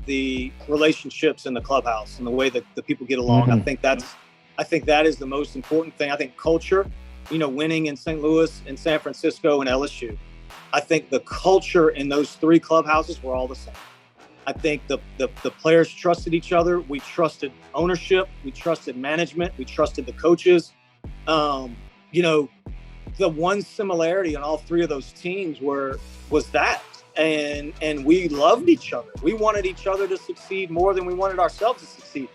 the relationships in the clubhouse and the way that the people get along. I think that is the most important thing. I think culture, winning in St. Louis and San Francisco and LSU, I think the culture in those three clubhouses were all the same. I think the players trusted each other. We trusted ownership. We trusted management. We trusted the coaches. The one similarity in all three of those teams was that. And we loved each other. We wanted each other to succeed more than we wanted ourselves to succeed.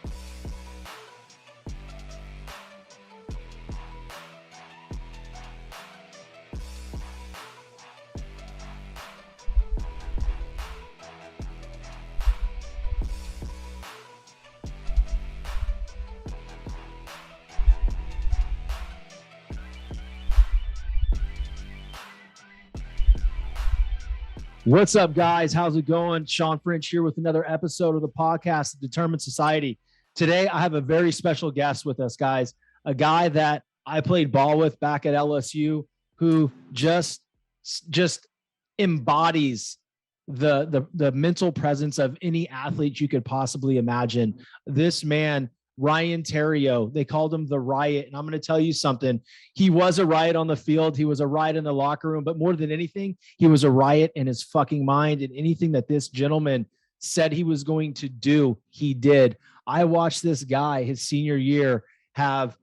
What's up, guys? How's it going? Sean French here with another episode of the podcast, The Determined Society. Today, I have a very special guest with us, guys. A guy that I played ball with back at LSU who just embodies the mental presence of any athlete you could possibly imagine. This man, Ryan Theriot, they called him the Riot. And I'm going to tell you something. He was a riot on the field. He was a riot in the locker room. But more than anything, he was a riot in his fucking mind. And anything that this gentleman said he was going to do, he did. I watched this guy his senior year have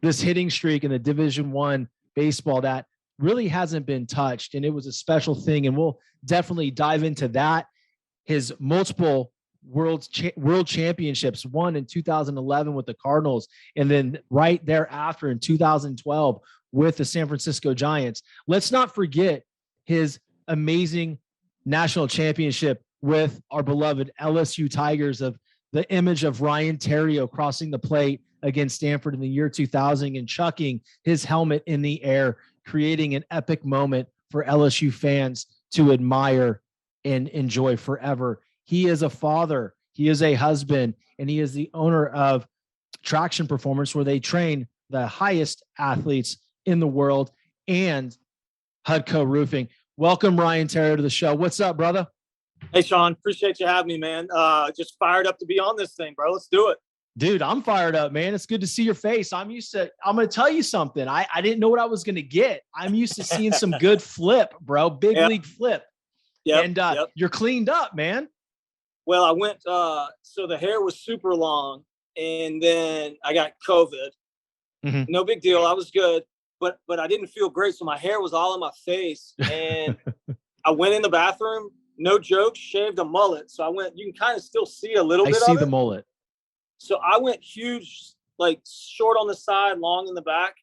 this hitting streak in the Division I baseball that really hasn't been touched. And it was a special thing. And we'll definitely dive into that. His multiple world championships, won in 2011 with the Cardinals, and then right thereafter in 2012 with the San Francisco Giants. Let's not forget his amazing national championship with our beloved LSU Tigers, of the image of Ryan Theriot crossing the plate against Stanford in the year 2000 and chucking his helmet in the air, creating an epic moment for LSU fans to admire and enjoy forever. He is a father, he is a husband, and he is the owner of Traction Performance, where they train the highest athletes in the world, and Hudco Roofing. Welcome, Ryan Theriot, to the show. What's up, brother? Hey, Sean. Appreciate you having me, man. Just fired up to be on this thing, bro. Let's do it. Dude, I'm fired up, man. It's good to see your face. I'm going to tell you something. I didn't know what I was going to get. I'm used to seeing some good flip, bro. Big league flip. Yeah. And you're cleaned up, man. Well, I went, so the hair was super long, and then I got COVID. Mm-hmm. No big deal. I was good, but I didn't feel great. So my hair was all in my face, and I went in the bathroom, no joke, shaved a mullet. So I went, you can kind of still see a little bit of it. I see the mullet. So I went huge, like short on the side, long in the back.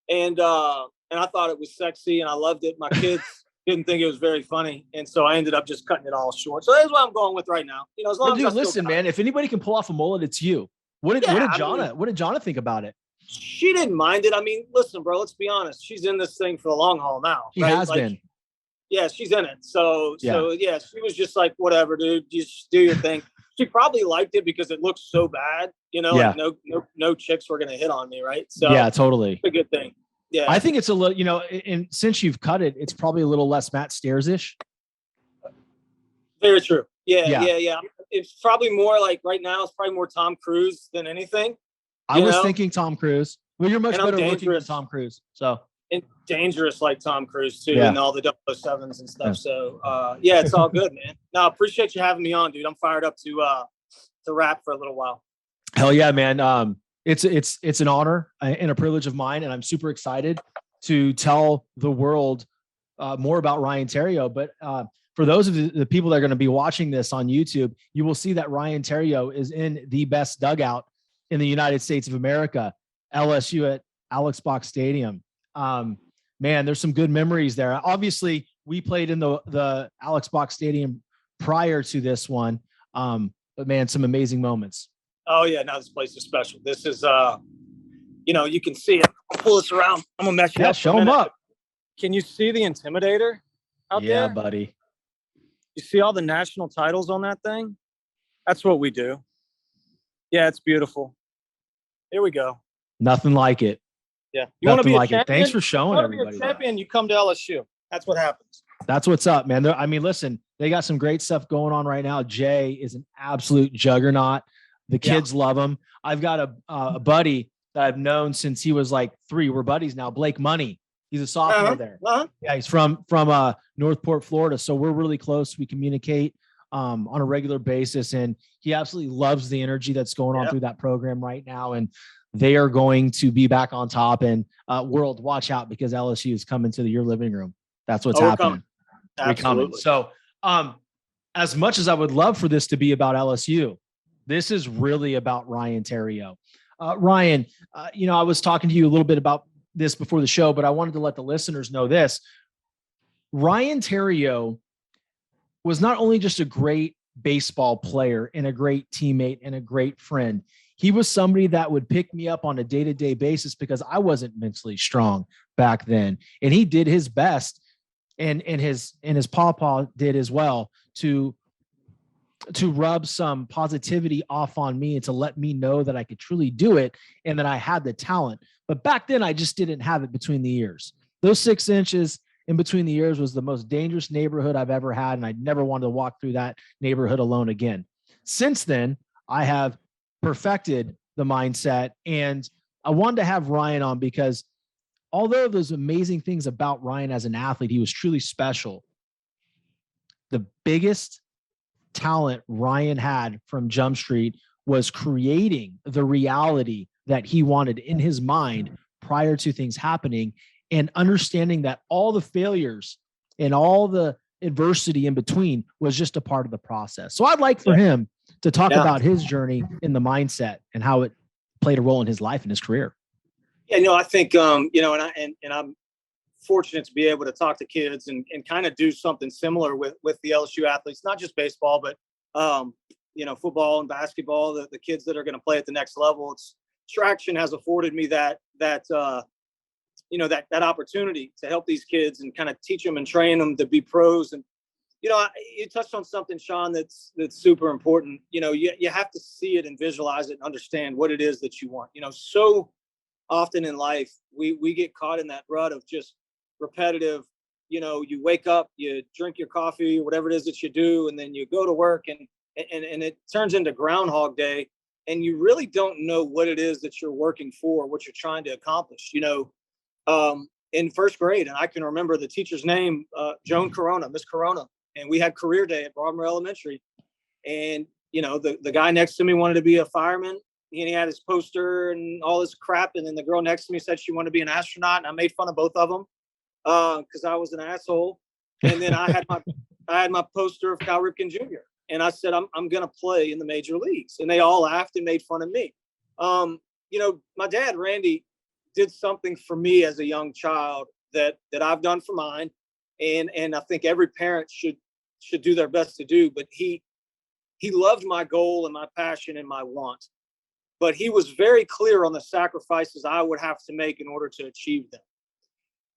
And I thought it was sexy, and I loved it. My kids didn't think it was very funny, and so I ended up just cutting it all short. So that's what I'm going with right now. As long as listen, man, if anybody can pull off a mullet, it's you. What did Jonna think about it? She didn't mind it. I mean, listen, bro, let's be honest. She's in this thing for the long haul now. She has been. Yeah, she's in it. So she was just like, whatever, dude, just do your thing. She probably liked it because it looked so bad, like no chicks were going to hit on me. Right. So yeah, totally. It's a good thing. Yeah, I think it's a little, and since you've cut it, it's probably a little less Matt Stairs-ish. Very true. Yeah. It's probably more like right now, it's probably more Tom Cruise than anything. I was thinking Tom Cruise. Well, you're much better looking than Tom Cruise. So. And dangerous like Tom Cruise too, and all the 007s and stuff. Yeah. So it's all good, man. No, I appreciate you having me on, dude. I'm fired up to rap for a little while. Hell yeah, man. It's an honor and a privilege of mine, and I'm super excited to tell the world more about Ryan Theriot. But for those of the people that are going to be watching this on YouTube, you will see that Ryan Theriot is in the best dugout in the United States of America, LSU at Alex Box Stadium. Man, there's some good memories there. Obviously, we played in the Alex Box Stadium prior to this one, but man, some amazing moments. Oh yeah, now this place is special. This is, you can see it. I'll pull this around. I'm gonna mess you up. Show them up. Can you see the Intimidator out there? Yeah, buddy. You see all the national titles on that thing? That's what we do. Yeah, it's beautiful. Here we go. Nothing like it. Yeah. You want to be like it. Thanks for showing everybody. You want to be a champion, you come to LSU. That's what happens. That's what's up, man. I mean, listen, they got some great stuff going on right now. Jay is an absolute juggernaut. The kids love him. I've got a buddy that I've known since he was like 3. We're buddies now. Blake Money. He's a sophomore there. Yeah, he's from Northport, Florida. So we're really close. We communicate on a regular basis, and he absolutely loves the energy that's going on through that program right now. And they are going to be back on top. And world, watch out, because LSU is coming to your living room. That's what's happening. We're coming. So as much as I would love for this to be about LSU, this is really about Ryan Theriot. Ryan, I was talking to you a little bit about this before the show, but I wanted to let the listeners know this. Ryan Theriot was not only just a great baseball player and a great teammate and a great friend. He was somebody that would pick me up on a day-to-day basis because I wasn't mentally strong back then. And he did his best, and his pawpaw did as well, to rub some positivity off on me and to let me know that I could truly do it and that I had the talent. But back then I just didn't have it between the ears. Those 6 inches in between the ears was the most dangerous neighborhood I've ever had. And I never wanted to walk through that neighborhood alone again. Since then, I have perfected the mindset, and I wanted to have Ryan on because although there's amazing things about Ryan as an athlete, he was truly special. The biggest talent Ryan had from Jump Street was creating the reality that he wanted in his mind prior to things happening, and understanding that all the failures and all the adversity in between was just a part of the process. So I'd like for him to talk about his journey in the mindset and how it played a role in his life and his career. Yeah, I think, and I'm fortunate to be able to talk to kids and kind of do something similar with the LSU athletes, not just baseball, but, football and basketball, the kids that are going to play at the next level. Traction has afforded me that opportunity to help these kids and kind of teach them and train them to be pros. And, you touched on something, Sean, that's super important. You have to see it and visualize it and understand what it is that you want. So often in life, we get caught in that rut of just repetitive, you wake up, you drink your coffee, whatever it is that you do, and then you go to work and it turns into Groundhog Day, and you really don't know what it is that you're working for, what you're trying to accomplish. In first grade, and I can remember the teacher's name, Joan Corona, Miss Corona, and we had career day at Broadmoor Elementary, and the guy next to me wanted to be a fireman, and he had his poster and all this crap, and then the girl next to me said she wanted to be an astronaut, and I made fun of both of them because I was an asshole. And then I had my poster of Cal Ripken Jr., and I said I'm going to play in the major leagues, and they all laughed and made fun of me. My dad, Randy, did something for me as a young child that I've done for mine, and I think every parent should do their best to do. But he loved my goal and my passion and my want, but he was very clear on the sacrifices I would have to make in order to achieve them.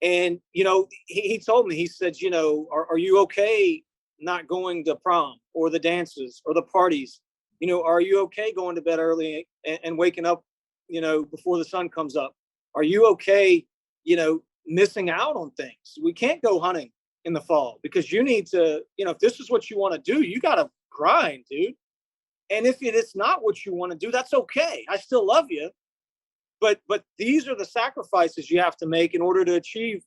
And he told me, he said, are you okay not going to prom or the dances or the parties? Are you okay going to bed early and waking up before the sun comes up? Are you okay, missing out on things? We can't go hunting in the fall because you need to, if this is what you want to do, you got to grind, dude. And if it's not what you want to do, that's okay. I still love you. But these are the sacrifices you have to make in order to achieve,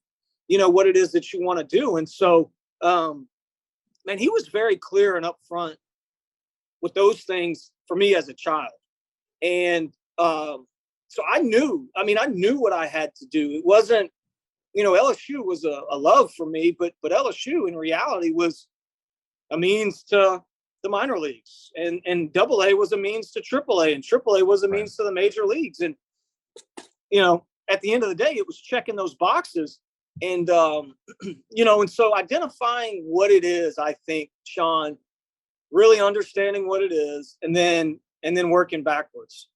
what it is that you want to do. And so, man, he was very clear and upfront with those things for me as a child. And, so I knew what I had to do. It wasn't, LSU was a love for me, but LSU in reality was a means to the minor leagues, and AA was a means to AAA, and AAA was a means to the major leagues. And, at the end of the day, it was checking those boxes. And, and so identifying what it is, I think, Sean, really understanding what it is, and then working backwards.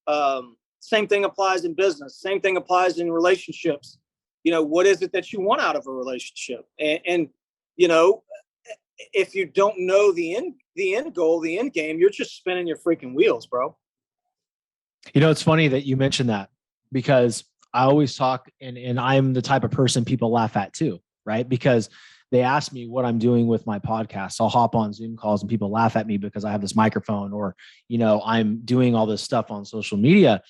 Same thing applies in business. Same thing applies in relationships. What is it that you want out of a relationship? And if you don't know the end goal, the end game, you're just spinning your freaking wheels, bro. It's funny that you mentioned that, because I always talk, and I'm the type of person people laugh at too, right? Because they ask me what I'm doing with my podcast. I'll hop on Zoom calls and people laugh at me because I have this microphone, or, I'm doing all this stuff on social media.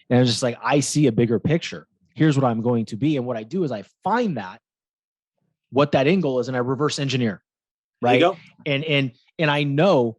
And it's just like, I see a bigger picture. Here's what I'm going to be. And what I do is I find what that end goal is, and I reverse engineer. Right. And I know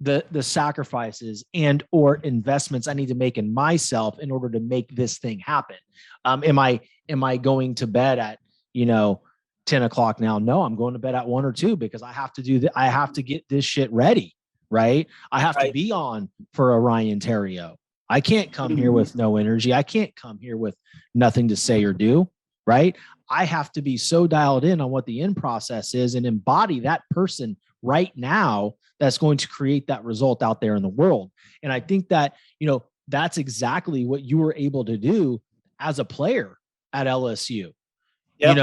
the sacrifices and or investments I need to make in myself in order to make this thing happen. Am I going to bed at, 10 o'clock now? No, I'm going to bed at 1 or 2 because I have to do I have to get this shit ready. Right. I have to be on for a Ryan Theriot. I can't come here with no energy. I can't come here with nothing to say or do. Right. I have to be so dialed in on what the end process is and embody that person right now that's going to create that result out there in the world. And I think that, that's exactly what you were able to do as a player at LSU. Yep.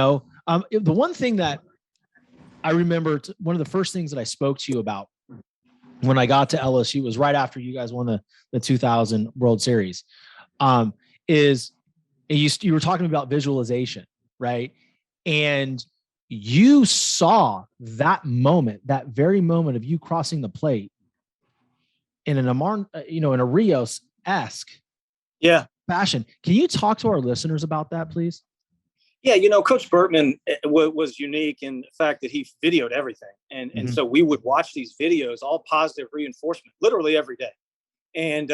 The one thing that I remember, one of the first things that I spoke to you about when I got to LSU was right after you guys won the 2000 World Series, is you were talking about visualization, right? And you saw that moment, that very moment of you crossing the plate in an in a Rios-esque fashion. Can you talk to our listeners about that, please? Yeah, Coach Bertman was unique in the fact that he videoed everything. And so we would watch these videos, all positive reinforcement, literally every day. And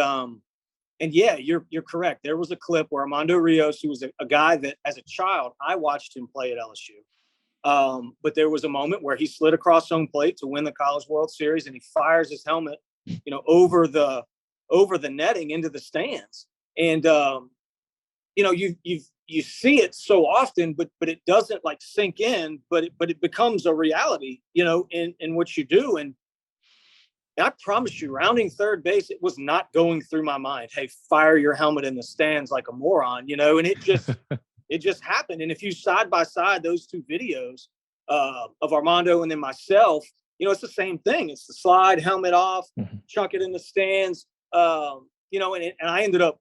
yeah, you're correct. There was a clip where Armando Rios, who was a guy that as a child, I watched him play at LSU. But there was a moment where he slid across home plate to win the College World Series, and he fires his helmet, over the netting into the stands. And, you see it so often, but it doesn't like sink in, but it becomes a reality, in what you do. And I promise you, rounding third base, it was not going through my mind, hey, fire your helmet in the stands like a moron, and it just happened. And if you side by side those two videos of Armando and then myself, it's the same thing. It's the slide, helmet off, chuck it in the stands, and I ended up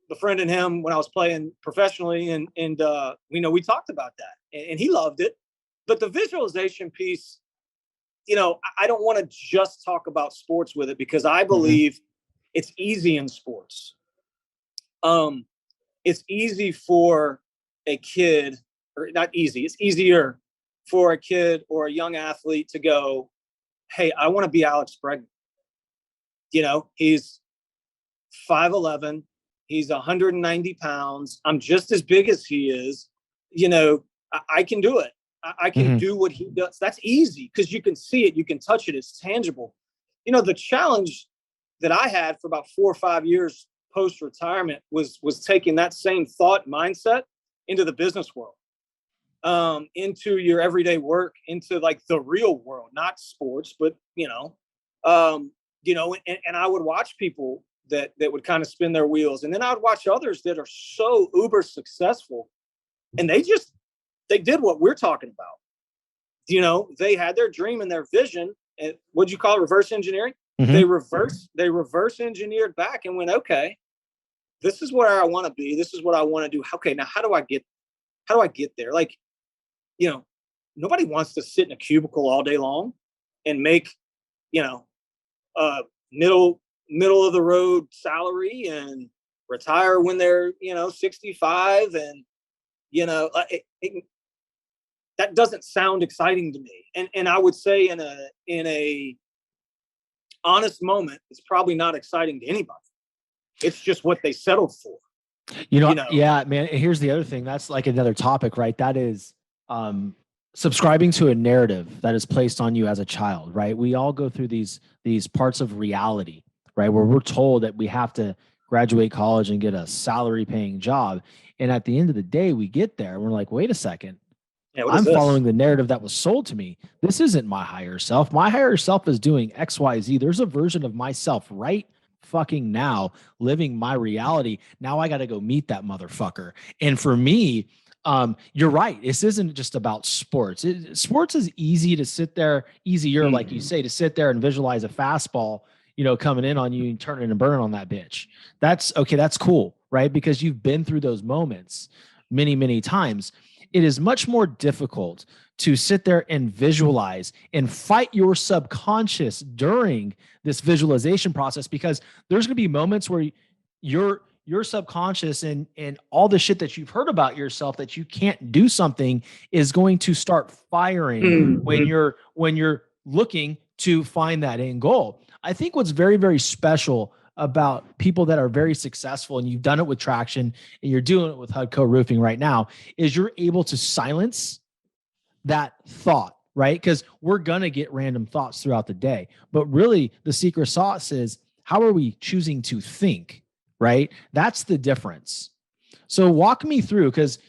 befriending him when I was playing professionally, and we talked about that, and he loved it. But the visualization piece, I don't want to just talk about sports with it, because I believe it's easy in sports. It's easy for a kid, or not easy, it's easier for a kid or a young athlete to go, hey, I want to be Alex Bregman. He's 5'11", he's 190 pounds. I'm just as big as he is. I can do it. I can do what he does. That's easy because you can see it, you can touch it, it's tangible. The challenge that I had for about 4 or 5 years post-retirement was taking that same thought mindset into the business world, into your everyday work, into like the real world, not sports, but and I would watch people that would kind of spin their wheels, and then I would watch others that are so uber successful, and they did what we're talking about. They had their dream and their vision, and what'd you call it? Reverse engineering. They reverse engineered back and went, okay, this is where I want to be. This is what I want to do. Okay, now how do I get there? Like, nobody wants to sit in a cubicle all day long and make, middle of the road salary and retire when they're, 65. And, that doesn't sound exciting to me. And I would say in a honest moment, it's probably not exciting to anybody. It's just what they settled for. Yeah, man. Here's the other thing. That's like another topic, right? That is subscribing to a narrative that is placed on you as a child, right? We all go through these parts of reality, right? Where we're told that we have to graduate college and get a salary paying job. And at the end of the day, we get there and we're like, wait a second. Yeah, I'm following the narrative that was sold to me. This isn't my higher self. My higher self is doing X, Y, Z. There's a version of myself right fucking now living my reality. Now I got to go meet that motherfucker. And for me, you're right. This isn't just about sports. Sports is easy to sit there, easier, like you say, to sit there and visualize a fastball, coming in on you and turning and burning on that bitch. That's okay. That's cool, right? Because you've been through those moments many, many times. It is much more difficult to sit there and visualize and fight your subconscious during this visualization process, because there's going to be moments where your subconscious and all the shit that you've heard about yourself that you can't do something is going to start firing when you're looking to find that end goal. I think what's very, very special about people that are very successful, and you've done it with Traction and you're doing it with Hudco Roofing right now, is you're able to silence that thought, right? Because we're going to get random thoughts throughout the day. But really, the secret sauce is, how are we choosing to think, right? That's the difference. So walk me through, because,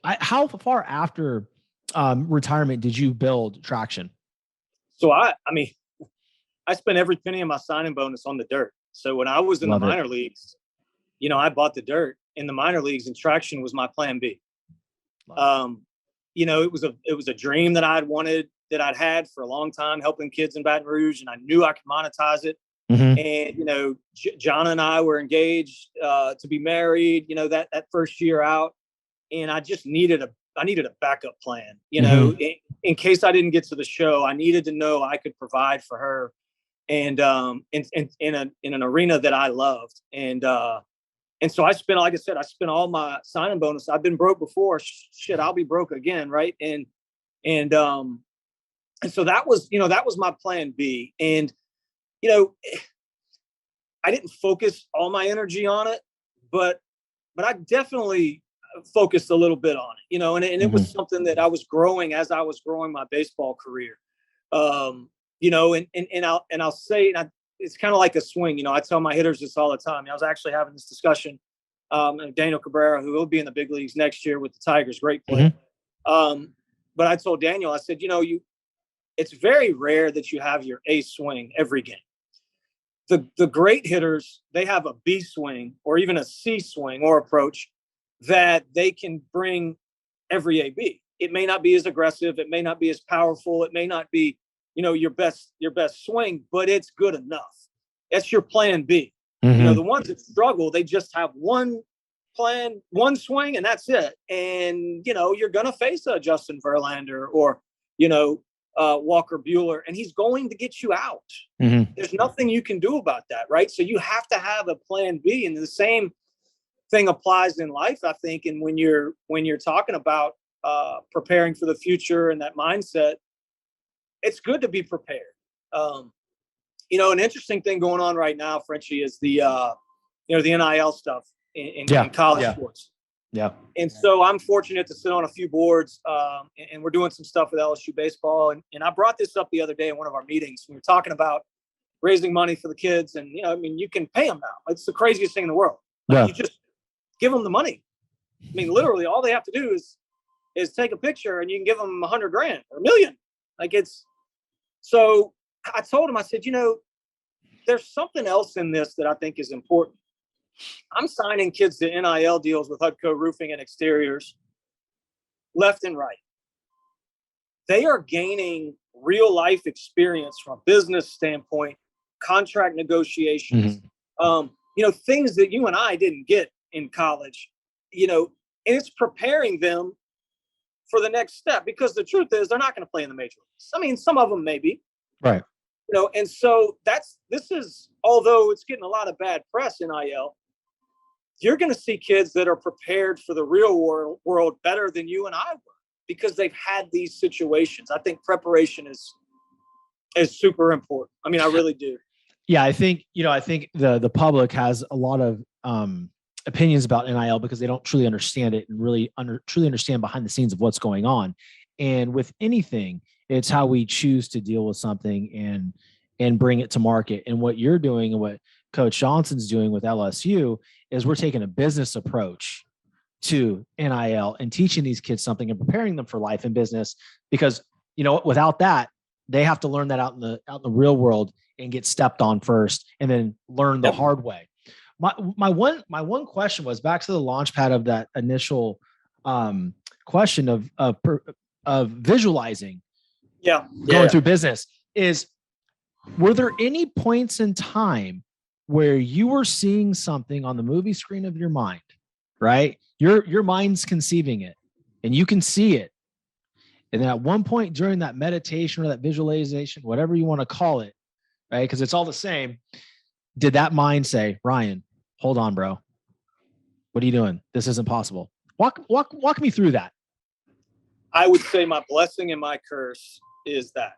how far after retirement did you build Traction? So I spent every penny of my signing bonus on the dirt. So when I was in the minor leagues, I bought the dirt in the minor leagues, and Traction was my plan B. It was a dream that I'd had for a long time, helping kids in Baton Rouge, and I knew I could monetize it. Mm-hmm. And, John and I were engaged to be married, that first year out. And I just needed a backup plan, in case I didn't get to the show. I needed to know I could provide for her, and in an arena that I loved. And so I spent all my signing bonus. I've been broke before. Shit, I'll be broke again. Right. And so that was my plan B. And, I didn't focus all my energy on it, but I definitely focused a little bit on it, and it was something that I was growing as I was growing my baseball career. And I'll say, it's kind of like a swing. I tell my hitters this all the time. I was actually having this discussion. Daniel Cabrera, who will be in the big leagues next year with the Tigers, great player. But I told Daniel, I said, it's very rare that you have your A swing every game. The great hitters, they have a B swing or even a C swing or approach that they can bring every AB. It may not be as aggressive. It may not be as powerful. It may not be, your best swing, but it's good enough. That's your plan B. The ones that struggle, they just have one plan, one swing, and that's it. And, you're going to face a Justin Verlander or, Walker Buehler, and he's going to get you out. There's nothing you can do about that, right? So you have to have a plan B, and the same thing applies in life, I think. And when you're talking about preparing for the future and that mindset, it's good to be prepared. An interesting thing going on right now, Frenchie, is the NIL stuff in college sports. Yeah. And so I'm fortunate to sit on a few boards, and we're doing some stuff with LSU baseball. And I brought this up the other day in one of our meetings. We were talking about raising money for the kids, and you can pay them now. It's the craziest thing in the world. You just give them the money. Literally, all they have to do is take a picture, and you can give them $100,000 or $1 million. So I told him, I said, there's something else in this that I think is important. I'm signing kids to NIL deals with Hudco Roofing and Exteriors left and right. They are gaining real life experience from a business standpoint, contract negotiations, things that you and I didn't get in college, and it's preparing them for the next step, because the truth is they're not going to play in the major leagues. Some of them maybe. Right. And so this is, although it's getting a lot of bad press, NIL, you're going to see kids that are prepared for the real world better than you and I were, because they've had these situations. I think preparation is super important. I really do. Yeah, I think the public has a lot of opinions about NIL because they don't truly understand it and really truly understand behind the scenes of what's going on. And with anything, it's how we choose to deal with something and bring it to market. And what you're doing and what Coach Johnson's doing with LSU is we're taking a business approach to NIL and teaching these kids something and preparing them for life and business, because, without that, they have to learn that out in the real world and get stepped on first and then learn the hard way. My one question was back to the launch pad of that initial question of visualizing. Going through business is, were there any points in time where you were seeing something on the movie screen of your mind, right? Your mind's conceiving it and you can see it. And then at one point during that meditation or that visualization, whatever you want to call it, right? Because it's all the same. Did that mind say, Ryan, hold on, bro. What are you doing? This isn't possible. Walk me through that. I would say my blessing and my curse is that,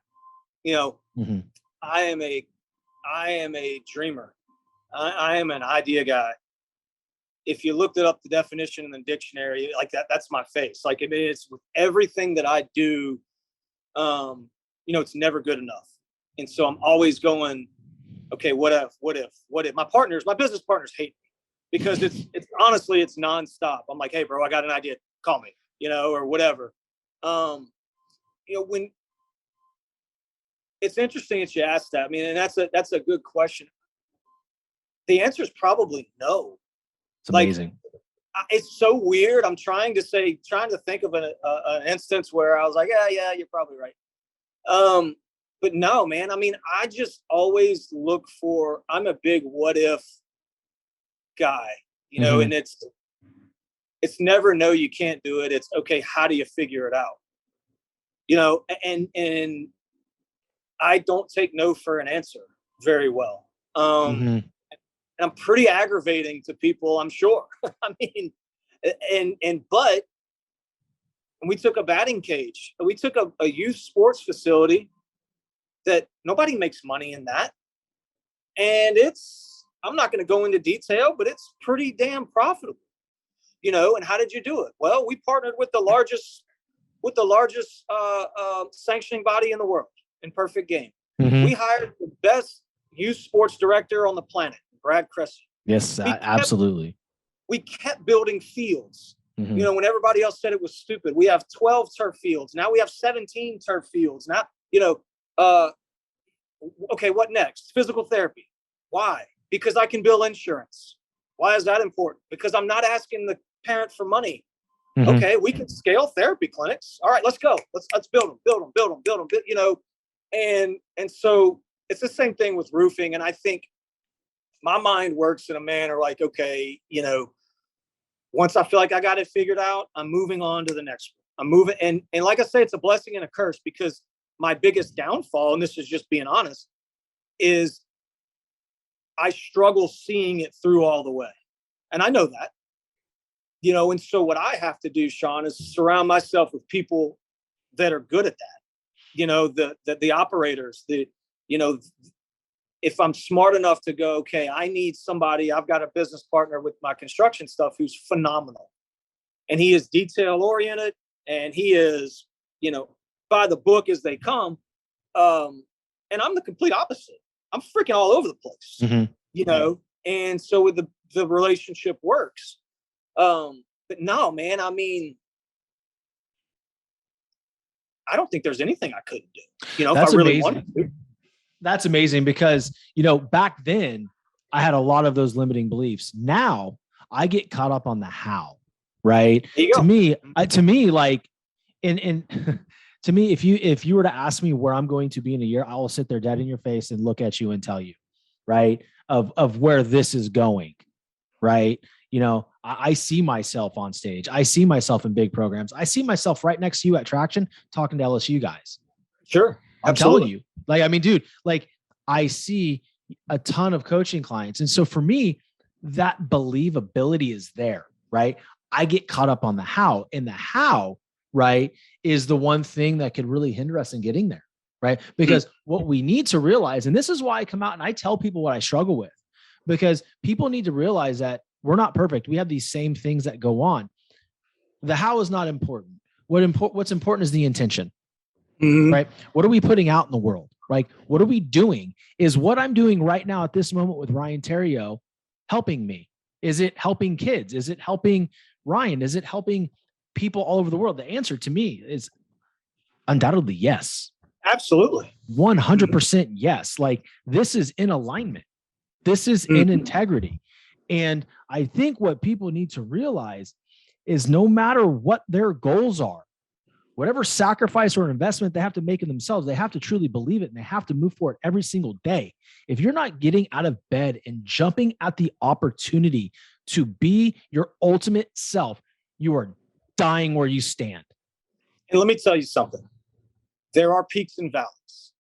Mm-hmm. I am a dreamer. I am an idea guy. If you looked it up, the definition in the dictionary, like that's my face. Like, I mean, it's with everything that I do, it's never good enough. And so I'm always going, okay, what if my business partners hate me because it's honestly, it's nonstop. I'm like, hey bro, I got an idea. Call me, or whatever. When it's interesting that you asked that. I mean, and that's a good question. The answer is probably no. It's amazing. It's so weird. I'm trying to think of an instance where I was like, yeah, you're probably right. But no, man. I mean, I just always look for. I'm a big what if guy, Mm-hmm. and it's never no, you can't do it. It's okay. How do you figure it out? And I don't take no for an answer very well. Mm-hmm. And I'm pretty aggravating to people, I'm sure. I mean, but we took a batting cage. We took a youth sports facility that nobody makes money in that. And I'm not going to go into detail, but it's pretty damn profitable. And how did you do it? Well, we partnered with the largest sanctioning body in the world in Perfect Game. Mm-hmm. We hired the best youth sports director on the planet, Brad Cressy. Yes, absolutely. We kept building fields. Mm-hmm. When everybody else said it was stupid. We have 12 turf fields. Now we have 17 turf fields. Now, okay, what next? Physical therapy. Why? Because I can bill insurance. Why is that important? Because I'm not asking the parent for money. Mm-hmm. Okay, we can scale therapy clinics. All right, let's go. Let's build them. And so it's the same thing with roofing. And I think my mind works in a manner like, okay, once I feel like I got it figured out, I'm moving on to the next one. I'm moving. And like I say, it's a blessing and a curse because my biggest downfall, and this is just being honest, is I struggle seeing it through all the way. And I know that, and so what I have to do, Sean, is surround myself with people that are good at that. The operators, if I'm smart enough to go, okay, I need somebody, I've got a business partner with my construction stuff who's phenomenal. And he is detail oriented and he is, by the book as they come. And I'm the complete opposite. I'm freaking all over the place, mm-hmm. And so the relationship works. But no, man, I mean, I don't think there's anything I couldn't do, That's if I really amazing. wanted to. That's amazing because, back then I had a lot of those limiting beliefs. Now I get caught up on the how, right? To me, like to me, if you were to ask me where I'm going to be in a year, I will sit there dead in your face and look at you and tell you, right, of where this is going, right? I see myself on stage. I see myself in big programs. I see myself right next to you at Traction talking to LSU guys. Sure. I'm telling you, like, I mean, dude, like I see a ton of coaching clients. And so for me, that believability is there, right? I get caught up on the how, and the how, right, is the one thing that could really hinder us in getting there, right? Because what we need to realize, and this is why I come out and I tell people what I struggle with, because people need to realize that we're not perfect. We have these same things that go on. The how is not important. What's important is the intention, right? What are we putting out in the world? Like, what are we doing? Is what I'm doing right now at this moment with Ryan Theriot helping me? Is it helping kids? Is it helping Ryan? Is it helping people all over the world? The answer to me is undoubtedly yes. Absolutely. 100% yes. Like, this is in alignment. This is in integrity. And I think what people need to realize is no matter what their goals are, whatever sacrifice or investment they have to make in themselves, they have to truly believe it and they have to move forward every single day. If you're not getting out of bed and jumping at the opportunity to be your ultimate self, you are dying where you stand. And let me tell you something. There are peaks and valleys.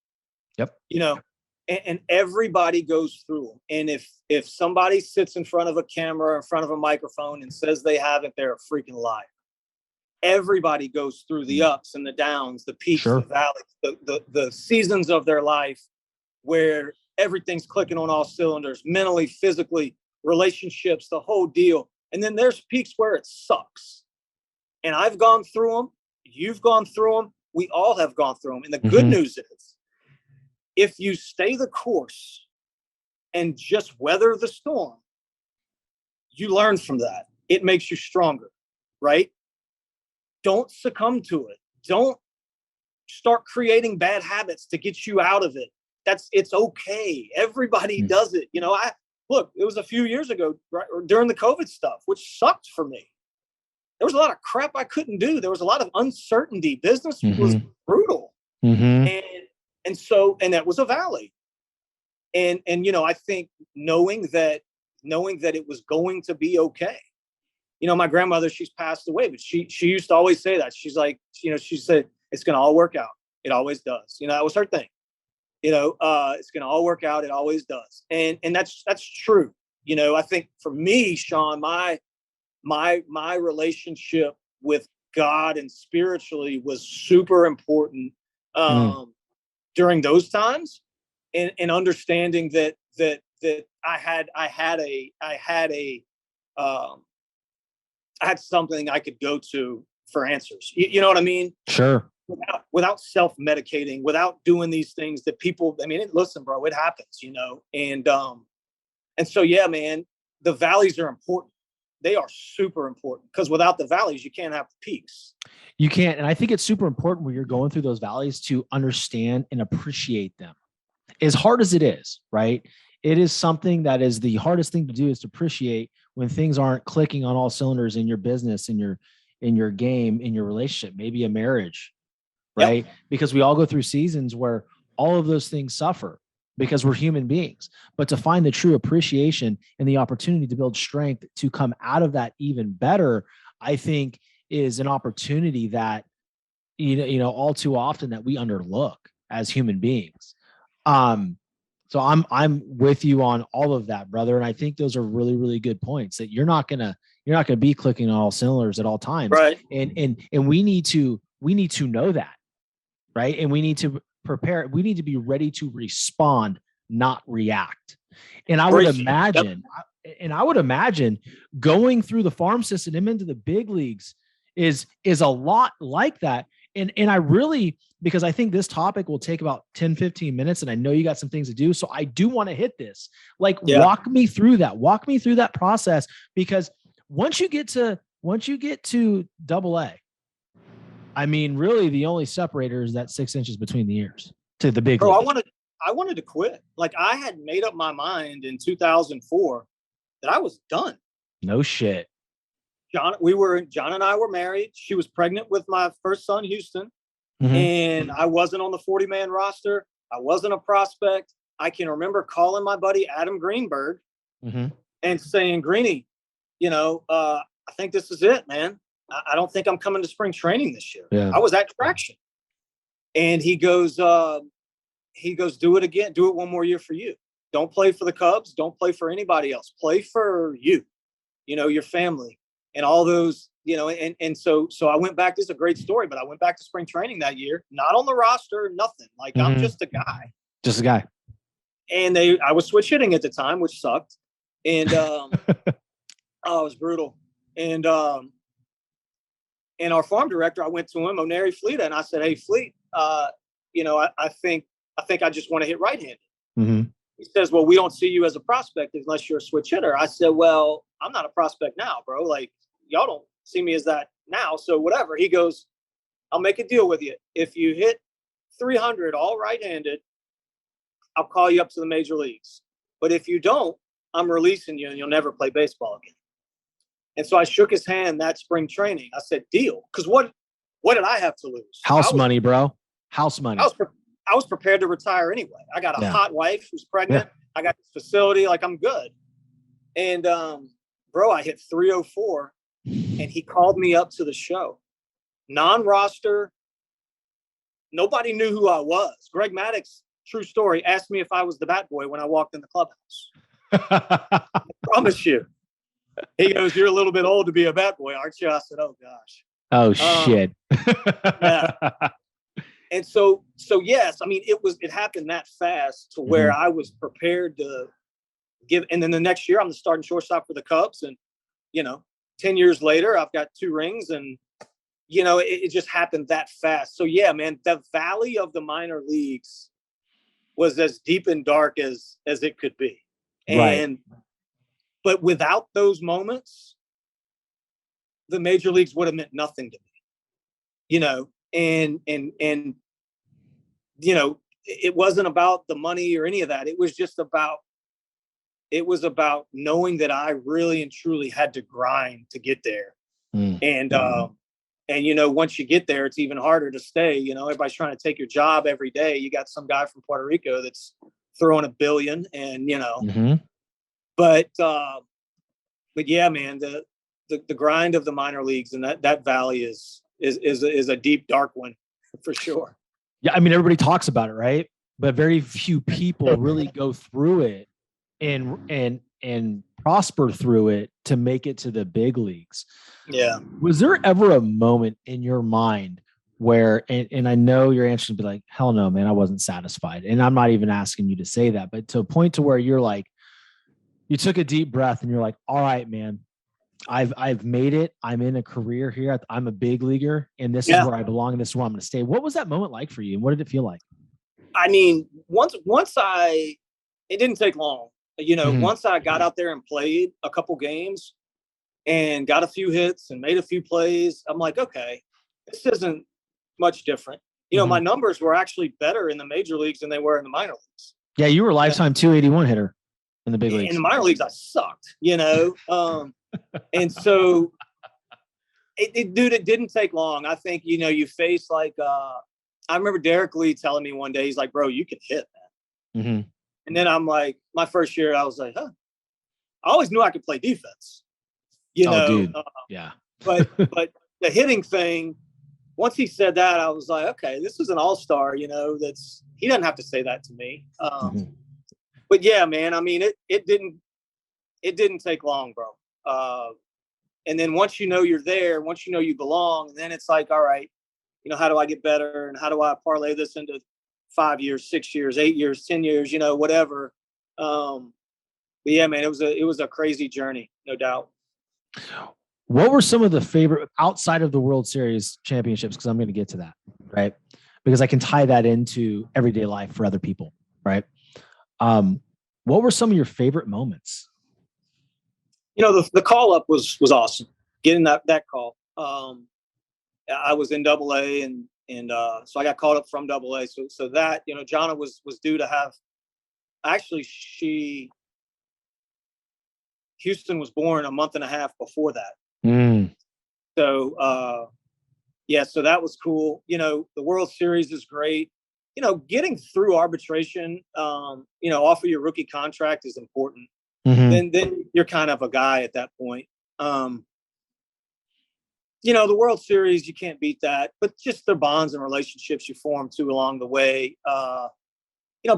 Yep. You know, and everybody goes through them. And if somebody sits in front of a camera, in front of a microphone and says they haven't, they're a freaking liar. Everybody goes through the ups and the downs, the peaks, Sure. the valleys, the seasons of their life where everything's clicking on all cylinders, mentally, physically, relationships, the whole deal. And then there's peaks where it sucks. And I've gone through them. You've gone through them. We all have gone through them. And the good news is, if you stay the course and just weather the storm, you learn from that. It makes you stronger, right? Don't succumb to it. Don't start creating bad habits to get you out of it. It's okay. Everybody does it. You know, look, it was a few years ago, right, during the COVID stuff, which sucked for me. There was a lot of crap I couldn't do. There was a lot of uncertainty. Business was brutal. And that was a valley. And, you know, I think knowing that it was going to be okay. You know, my grandmother, she's passed away, but she used to always say that. She's like, you know, she said, it's going to all work out. It always does. You know, that was her thing. You know, it's going to all work out. It always does. And that's true. You know, I think for me, Sean, my relationship with God and spiritually was super important during those times, and understanding that I had something I could go to for answers. You know what I mean? Sure. Without self-medicating, without doing these things that people, I mean, listen, bro, it happens, you know? And so, yeah, man, the valleys are important. They are super important, because without the valleys, you can't have the peaks. You can't. And I think it's super important when you're going through those valleys to understand and appreciate them. As hard as it is, right? It is something that is the hardest thing to do, is to appreciate when things aren't clicking on all cylinders in your business, in your game, in your relationship, maybe a marriage, right? Yep. Because we all go through seasons where all of those things suffer, because we're human beings. But to find the true appreciation and the opportunity to build strength to come out of that even better, I think is an opportunity that, you know, all too often that we underlook as human beings. So I'm with you on all of that, brother. And I think those are really, really good points, that you're not gonna be clicking on all cylinders at all times. Right. And we need to know that, right? And we need to prepare. We need to be ready to respond, not react. And I would imagine going through the farm system and into the big leagues is a lot like that. And I really, because I think this topic will take about 10, 15 minutes, and I know you got some things to do. So I do want to hit this. Like, walk me through that process, because once you get to AA, I mean, really the only separator is that 6 inches between the ears to the big league. I wanted to quit. Like, I had made up my mind in 2004 that I was done. No shit. John and I were married. She was pregnant with my first son, Houston. And I wasn't on the 40-man roster. I wasn't a prospect. I can remember calling my buddy Adam Greenberg and saying, Greeny, you know, I think this is it, man. I don't think I'm coming to spring training this year. Yeah. I was at Traction. And he goes, do it again. Do it one more year for you. Don't play for the Cubs. Don't play for anybody else. Play for you, your family and all those, and so I went back. This is a great story, but I went back to spring training that year, not on the roster, nothing. Like, I'm just a guy. Just a guy. And I was switch hitting at the time, which sucked. And it was brutal. And our farm director, I went to him, Oneri Fleeta, and I said, hey, Fleet, I think I just want to hit right-handed. He says, well, we don't see you as a prospect unless you're a switch hitter. I said, well, I'm not a prospect now, bro. Like, y'all don't see me as that now. So whatever. He goes, I'll make a deal with you. If you hit 300 all right-handed, I'll call you up to the major leagues. But if you don't, I'm releasing you and you'll never play baseball again. And so I shook his hand that spring training. I said, deal. Because what did I have to lose? House money, bro. House money. I was prepared to retire anyway. I got a hot wife who's pregnant. Yeah. I got this facility. Like, I'm good. And, bro, I hit 304 and he called me up to the show. Non-roster, nobody knew who I was. Greg Maddox, true story, asked me if I was the bat boy when I walked in the clubhouse. I promise you. He goes, "You're a little bit old to be a bat boy, aren't you?" I said, "Oh gosh." Oh shit. Yeah. And so yes, I mean, it happened that fast to where I was prepared to give. And then the next year I'm the starting shortstop for the Cubs. And, 10 years later, I've got 2 rings, and, it just happened that fast. So yeah, man, the valley of the minor leagues was as deep and dark as it could be. And, but without those moments, the major leagues would have meant nothing to me, and it wasn't about the money or any of that. It was just about knowing that I really and truly had to grind to get there. And once you get there, it's even harder to stay. Everybody's trying to take your job every day. You got some guy from Puerto Rico that's throwing $1 billion, and but yeah, man, the grind of the minor leagues and that valley is a deep, dark one for sure. Yeah, I mean, everybody talks about it, right? But very few people really go through it and prosper through it to make it to the big leagues. Yeah. Was there ever a moment in your mind where, and I know your answer would be like, hell no, man, I wasn't satisfied. And I'm not even asking you to say that, but to a point to where you're like, you took a deep breath and you're like, all right, man, I've made it. I'm in a career here. I'm a big leaguer, and this is where I belong. This is where I'm going to stay. What was that moment like for you? And what did it feel like? I mean, it didn't take long. Once I got out there and played a couple games and got a few hits and made a few plays, I'm like, okay, this isn't much different. My numbers were actually better in the major leagues than they were in the minor leagues. Yeah, you were a lifetime 281 hitter in the big leagues. In the minor leagues, I sucked, and so it didn't take long. I think, you face like, I remember Derek Lee telling me one day, he's like, "Bro, you can hit, man." And then I'm like, my first year, I was like, huh. I always knew I could play defense, dude. Yeah. but the hitting thing, once he said that, I was like, okay, this is an all-star, he doesn't have to say that to me. But yeah, man, I mean, it didn't take long, bro. And then once you're there, once you belong, then it's like, all right, how do I get better? And how do I parlay this into 5 years, 6 years, 8 years, 10 years, whatever. But yeah, man, it was a crazy journey, no doubt. What were some of the favorite outside of the World Series championships? Because I'm going to get to that, right? Because I can tie that into everyday life for other people, right? What were some of your favorite moments? The call up was awesome. Getting that call. I was in AA and so I got called up from AA. So that, Jonna was due to have, actually Houston was born a month and a half before that. So, yeah, so that was cool. The World Series is great. Getting through arbitration, off of your rookie contract is important. Then you're kind of a guy at that point. The World Series, you can't beat that, but just the bonds and relationships you form too along the way.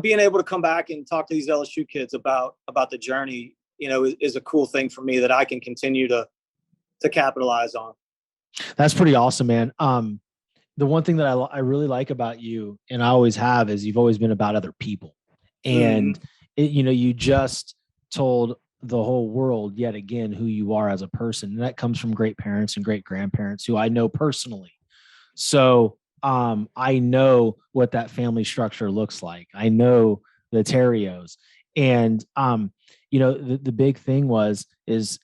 Being able to come back and talk to these LSU kids about the journey, is a cool thing for me that I can continue to capitalize on. That's pretty awesome, man. The one thing that I really like about you, and I always have, is you've always been about other people. And, you just told the whole world yet again who you are as a person. And that comes from great parents and great grandparents who I know personally. So I know what that family structure looks like. I know the Theriots. And, the big thing is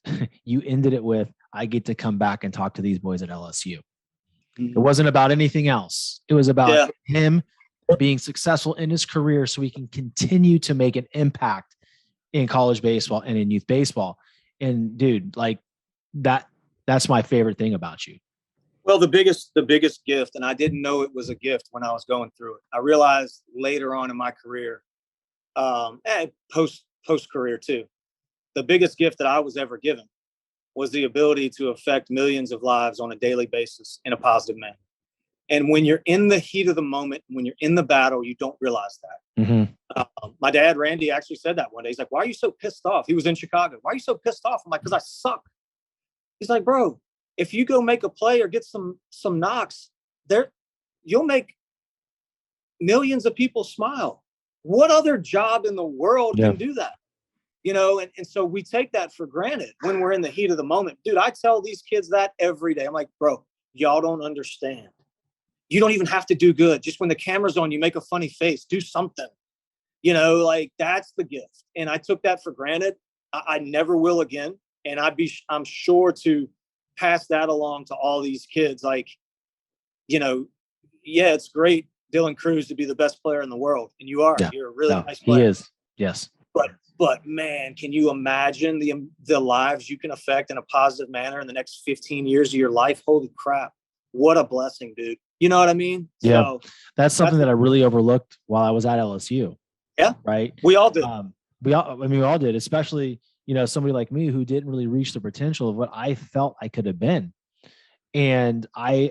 you ended it with, I get to come back and talk to these boys at LSU. It wasn't about anything else. It was about him being successful in his career so he can continue to make an impact in college baseball and in youth baseball. And dude, like that's my favorite thing about you. Well, the biggest gift, and I didn't know it was a gift when I was going through it. I realized later on in my career, and post career too, the biggest gift that I was ever given was the ability to affect millions of lives on a daily basis in a positive manner. And when you're in the heat of the moment, when you're in the battle, you don't realize that. My dad, Randy, actually said that one day. He's like, why are you so pissed off? He was in Chicago. Why are you so pissed off? I'm like, because I suck. He's like, bro, if you go make a play or get some knocks, you'll make millions of people smile. What other job in the world can do that? And so we take that for granted when we're in the heat of the moment. Dude, I tell these kids that every day. I'm like, bro, y'all don't understand. You don't even have to do good. Just when the camera's on, you make a funny face, do something, like that's the gift. And I took that for granted. I never will again. And I'm sure to pass that along to all these kids. Like, it's great, Dylan Cruz, to be the best player in the world. And you are, you're a really nice player. He is. Yes. But man, can you imagine the lives you can affect in a positive manner in the next 15 years of your life? Holy crap. What a blessing, dude. You know what I mean? Yeah. So that's something that I really overlooked while I was at LSU. Yeah. Right. We all did. We all did, especially, somebody like me who didn't really reach the potential of what I felt I could have been. And I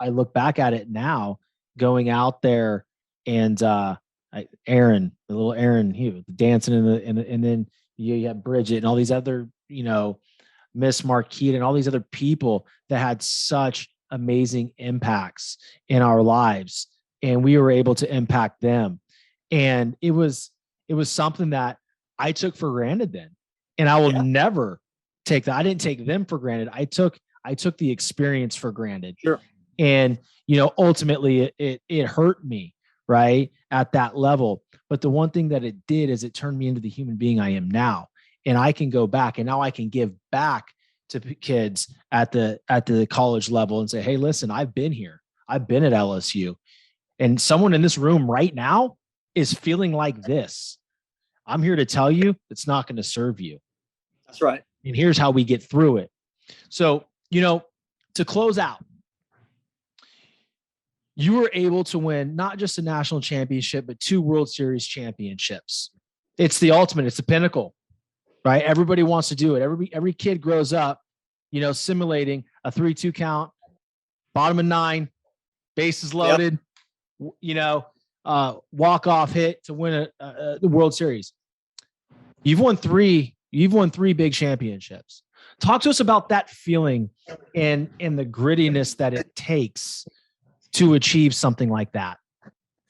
look back at it now, going out there and, Aaron, the little Aaron, he was dancing and then you have Bridget and all these other, Miss Marquita and all these other people that had such amazing impacts in our lives, and we were able to impact them. And it was something that I took for granted then, and I will never take that. I didn't take them for granted. I took the experience for granted. Sure. And ultimately it hurt me right at that level. But the one thing that it did is it turned me into the human being I am now, and I can go back, and now I can give back to kids at the college level and say, hey, listen, I've been here. I've been at LSU, and someone in this room right now is feeling like this. I'm here to tell you it's not going to serve you. That's right. And here's how we get through it. So, to close out, you were able to win not just a national championship, but 2 World Series championships. It's the ultimate. It's the pinnacle. Right? Everybody wants to do it. Every kid grows up, simulating a 3-2 count, bottom of 9, bases loaded, walk-off hit to win the World Series. You've won 3 big championships. Talk to us about that feeling and the grittiness that it takes to achieve something like that.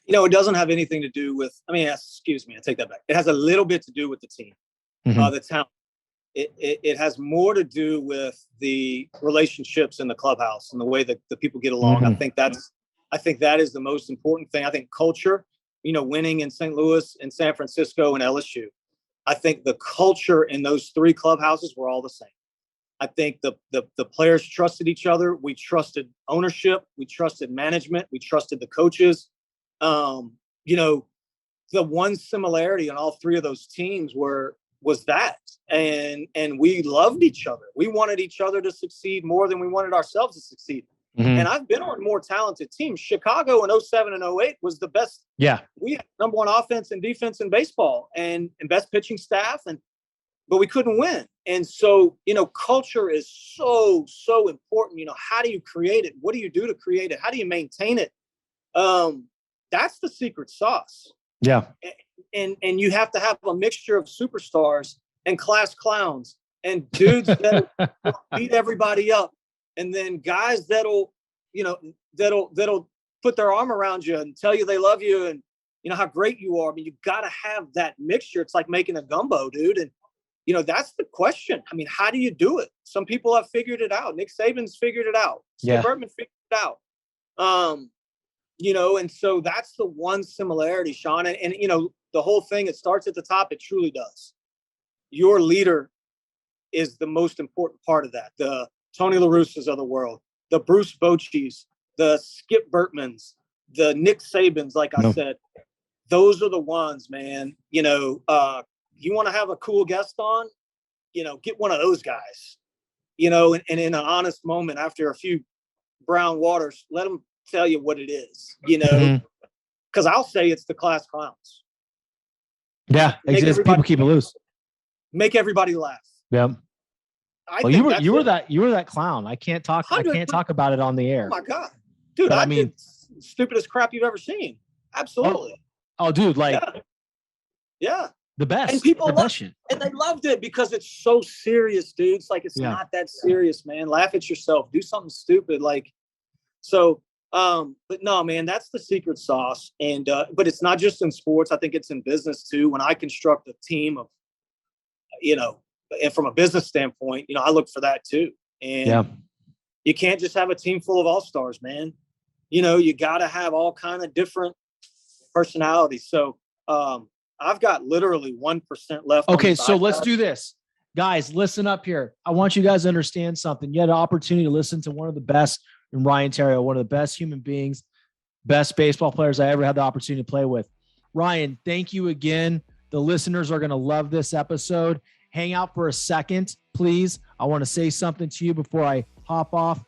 It doesn't have anything to do with, excuse me, I take that back. It has a little bit to do with the team. The talent. It has more to do with the relationships in the clubhouse and the way that the people get along. I think that is the most important thing. I think culture, winning in St. Louis and San Francisco and LSU. I think the culture in those 3 clubhouses were all the same. I think the players trusted each other. We trusted ownership. We trusted management. We trusted the coaches. The one similarity in all 3 of those teams was that. And we loved each other. We wanted each other to succeed more than we wanted ourselves to succeed. And I've been on more talented teams. Chicago in 07 and 08 was the best. Yeah. We had number 1 offense and defense in baseball and best pitching staff, but we couldn't win. And so, culture is so, so important. How do you create it? What do you do to create it? How do you maintain it? That's the secret sauce. Yeah. And you have to have a mixture of superstars and class clowns and dudes that beat everybody up. And then guys that'll put their arm around you and tell you they love you and, how great you are. You got to have that mixture. It's like making a gumbo, dude. And, that's the question. How do you do it? Some people have figured it out. Nick Saban's figured it out. Steve Bertman figured it out. And so that's the one similarity, Sean. And the whole thing, it starts at the top. It truly does. Your leader is the most important part of that. The Tony La Russas of the world, the Bruce Bochy's, the Skip Bertmans, the Nick Sabans, like I said, those are the ones, man. You want to have a cool guest on, get one of those guys, and in an honest moment after a few brown waters, let them tell you what it is, because I'll say it's the class clowns. Yeah, people keep it loose. Make everybody laugh. Yeah. Well, you were that clown. I can't talk about it on the air. Oh my God. dude, I mean, stupidest crap you've ever seen. Absolutely. Oh dude, like, yeah. The best. And people loved it. And they loved it because it's so serious, dude. It's like, it's not that serious, man. Laugh at yourself. Do something stupid. Like, so, but no, man, that's the secret sauce. And, but it's not just in sports. I think it's in business too. When I construct a team of, you know, and from a business standpoint, you know, I look for that too. And you can't just have a team full of all-stars, man. You know, you got to have all kind of different personalities. So, I've got literally 1% left. Okay, so let's do this. Guys, listen up here. I want you guys to understand something. You had an opportunity to listen to one of the best in Ryan Theriot, one of the best human beings, best baseball players I ever had the opportunity to play with. Ryan, thank you again. The listeners are going to love this episode. Hang out for a second, please. I want to say something to you before I hop off.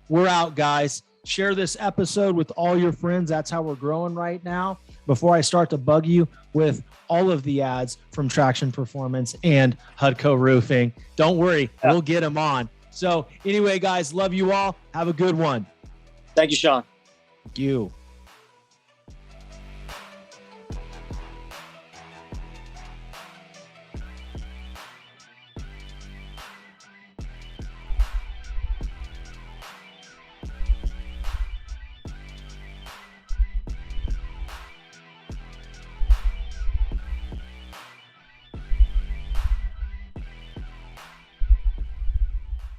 We're out, guys. Share this episode with all your friends. That's how we're growing right now. Before I start to bug you with all of the ads from Traction Performance and Hudco Roofing, don't worry, we'll get them on. So anyway, guys, love you all. Have a good one. Thank you, Sean. Thank you.